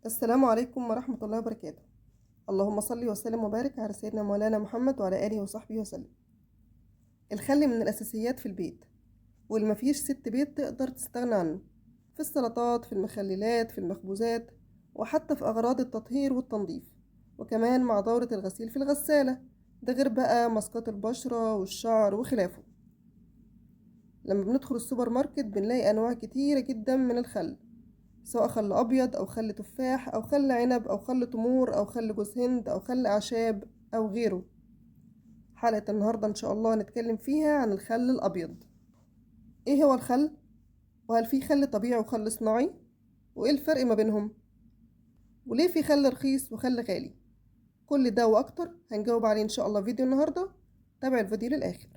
السلام عليكم ورحمة الله وبركاته. اللهم صل وسلم وبارك على سيدنا مولانا محمد وعلى آله وصحبه وسلم. الخل من الأساسيات في البيت، واللي مفيش ست بيت تقدر تستغنى عنه، في السلطات، في المخللات، في المخبوزات، وحتى في أغراض التطهير والتنظيف، وكمان مع دورة الغسيل في الغسالة. ده غير بقى مسقات البشرة والشعر وخلافه. لما بندخل السوبر ماركت بنلاقي أنواع كتيرة جدا من الخل، سواء خل أبيض أو خل تفاح أو خل عنب أو خل تمور أو خل جوز هند أو خل أعشاب أو غيره. حلقة النهاردة إن شاء الله هنتكلم فيها عن الخل الأبيض. إيه هو الخل؟ وهل في خل طبيعي وخل صناعي؟ وإيه الفرق ما بينهم؟ وليه في خل رخيص وخل غالي؟ كل ده وأكتر هنجاوب عليه إن شاء الله في فيديو النهاردة. تابع الفيديو للآخر.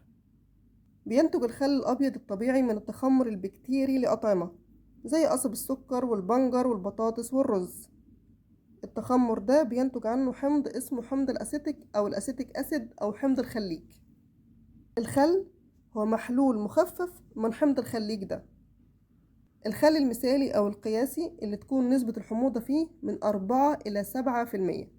بينتج الخل الأبيض الطبيعي من التخمر البكتيري لأطعمة زي قصب السكر والبنجر والبطاطس والرز. التخمر ده بينتج عنه حمض اسمه حمض الأسيتيك أو الأسيتيك أسيد أو حمض الخليج. الخل هو محلول مخفف من حمض الخليج ده. الخل المثالي أو القياسي اللي تكون نسبة الحموضة فيه من 4 إلى 7%،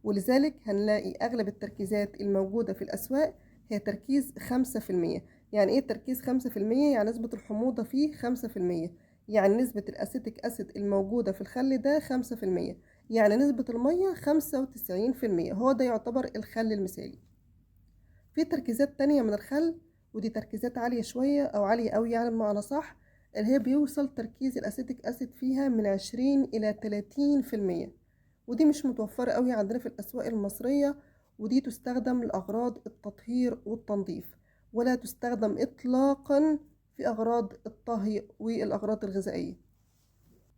ولذلك هنلاقي أغلب التركيزات الموجودة في الأسواق هي تركيز 5%. يعني إيه تركيز 5%؟ يعني نسبة الحموضة فيه 5%، يعني نسبة الأسيتيك أسيد الموجودة في الخل ده 5%، يعني نسبة المية 95%. هو ده يعتبر الخل المثالي. في تركيزات تانية من الخل، ودي تركيزات عالية شوية أو عالية أوي يعني بمعنى صح، اللي هي بيوصل تركيز الأسيتيك أسيد فيها من 20 إلى 30%، ودي مش متوفرة قوي عندنا في الأسواق المصرية، ودي تستخدم لأغراض التطهير والتنظيف، ولا تستخدم إطلاقا في أغراض الطهي والأغراض الغذائية.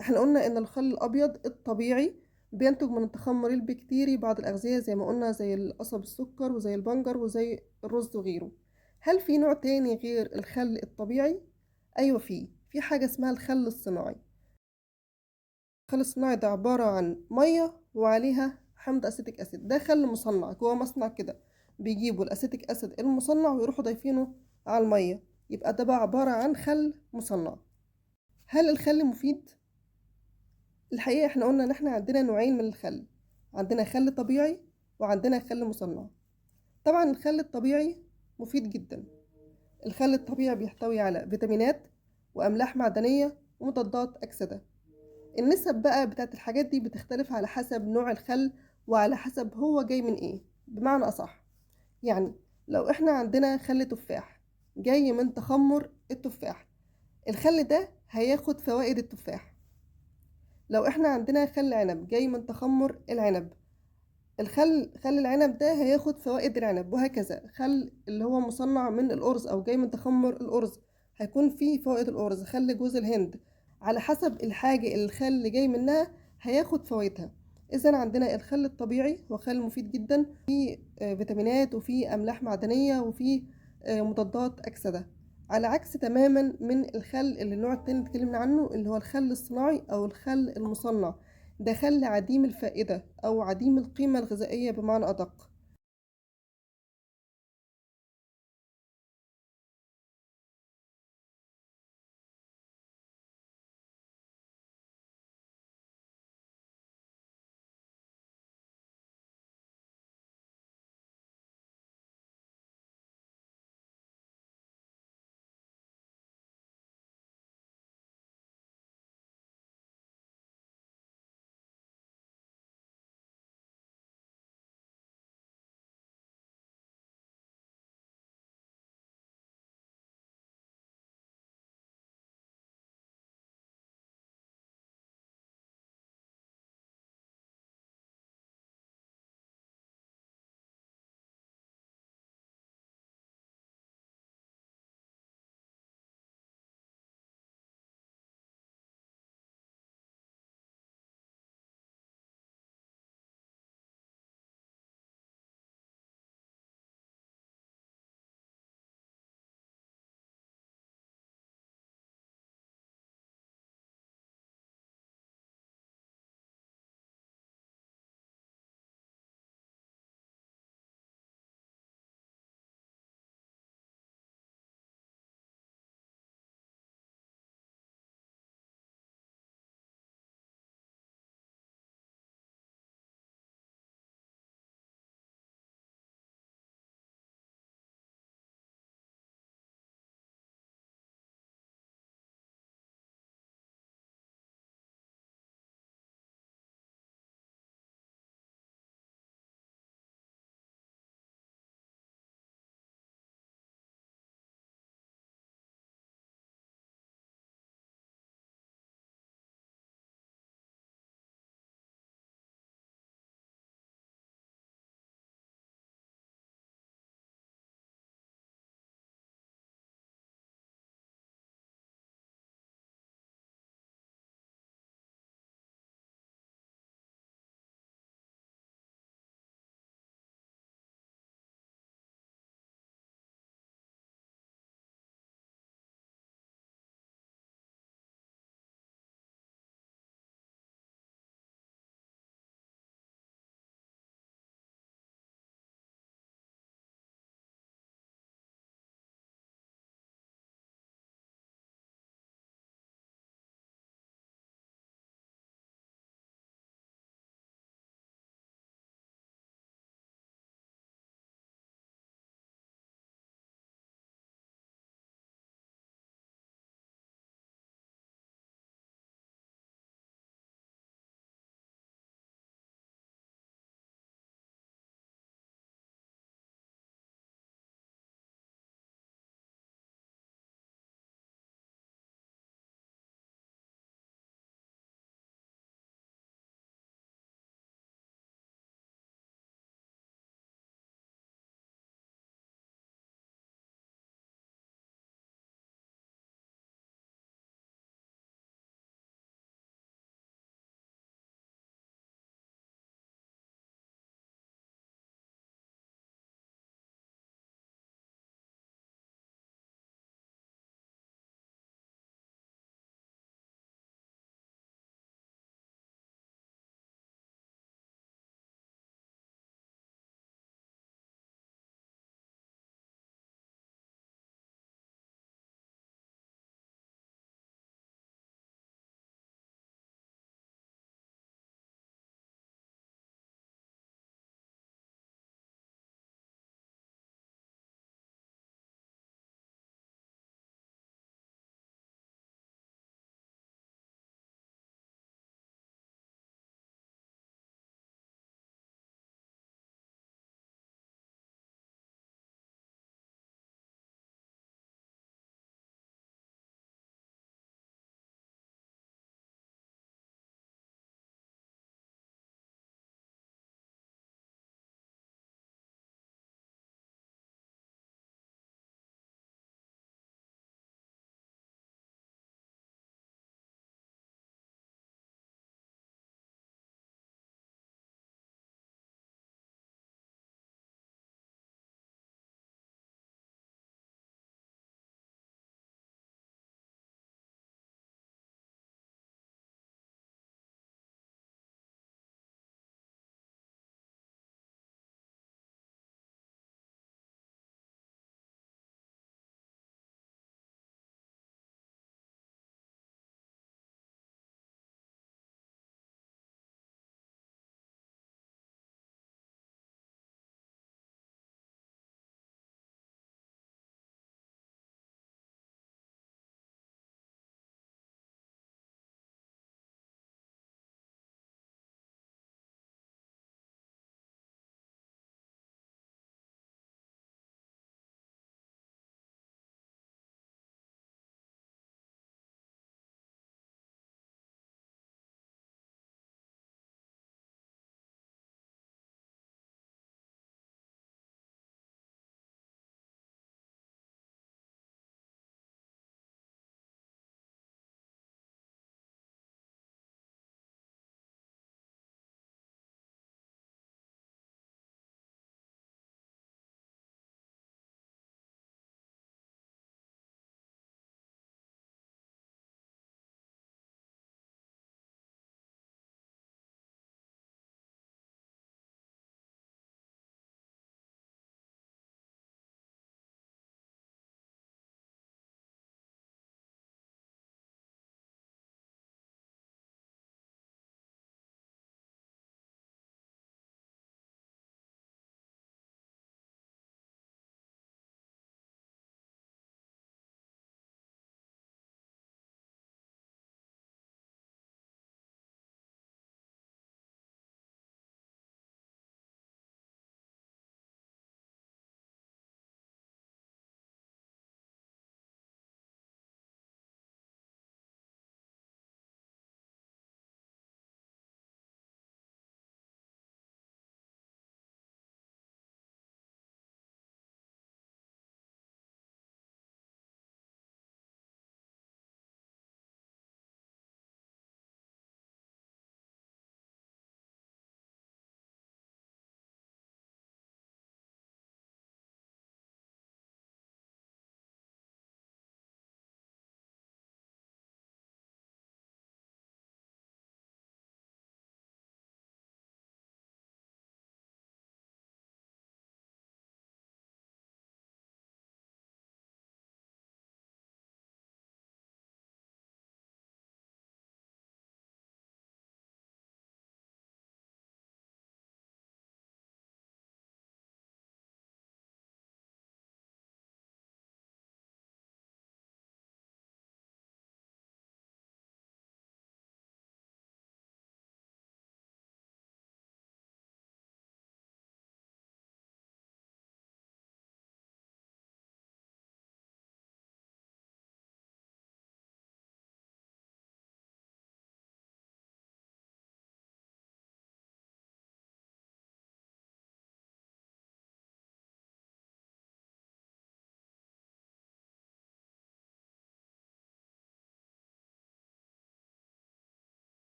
احنا قلنا إن الخل الأبيض الطبيعي بينتج من التخمر البكتيري بعض الأغذية زي ما قلنا، زي القصب السكر وزي البنجر وزي الرز وغيره. هل في نوع تاني غير الخل الطبيعي؟ أيوة، في حاجة اسمها الخل الصناعي. الخل الصناعي ده عبارة عن مية وعليها حمض أسيتيك أسيد. ده خل مصنع جوه مصنع كده، بيجيبوا الأسيتيك أسيد المصنع ويروحوا ضايفينه على المية، يبقى ده بقى عبارة عن خل مصنع. هل الخل مفيد؟ الحقيقة احنا قلنا ان احنا عندنا نوعين من الخل، عندنا خل طبيعي وعندنا خل مصنع. طبعا الخل الطبيعي مفيد جدا. الخل الطبيعي بيحتوي على فيتامينات وأملاح معدنية ومضادات أكسدة. النسب بقى بتاعت الحاجات دي بتختلف على حسب نوع الخل وعلى حسب هو جاي من ايه. بمعنى أصح، يعني لو احنا عندنا خل تفاح جاي من تخمر التفاح، الخل ده هياخد فوائد التفاح. لو احنا عندنا خل عنب جاي من تخمر العنب، خل العنب ده هياخد فوائد العنب، وهكذا. خل اللي هو مصنع من الأرز أو جاي من تخمر الأرز هيكون فيه فوائد الأرز. خل جوز الهند على حسب الحاجة اللي الخل اللي جاي منها هياخد فوائدها. إذا عندنا الخل الطبيعي هو خل مفيد جدا، فيه فيتامينات وفيه أملاح معدنية وفيه مضادات أكسدة، على عكس تماما من الخل اللي النوع التاني اللي اتكلمنا عنه اللي هو الخل الصناعي أو الخل المصنع. ده خل عديم الفائدة أو عديم القيمة الغذائية بمعنى أدق.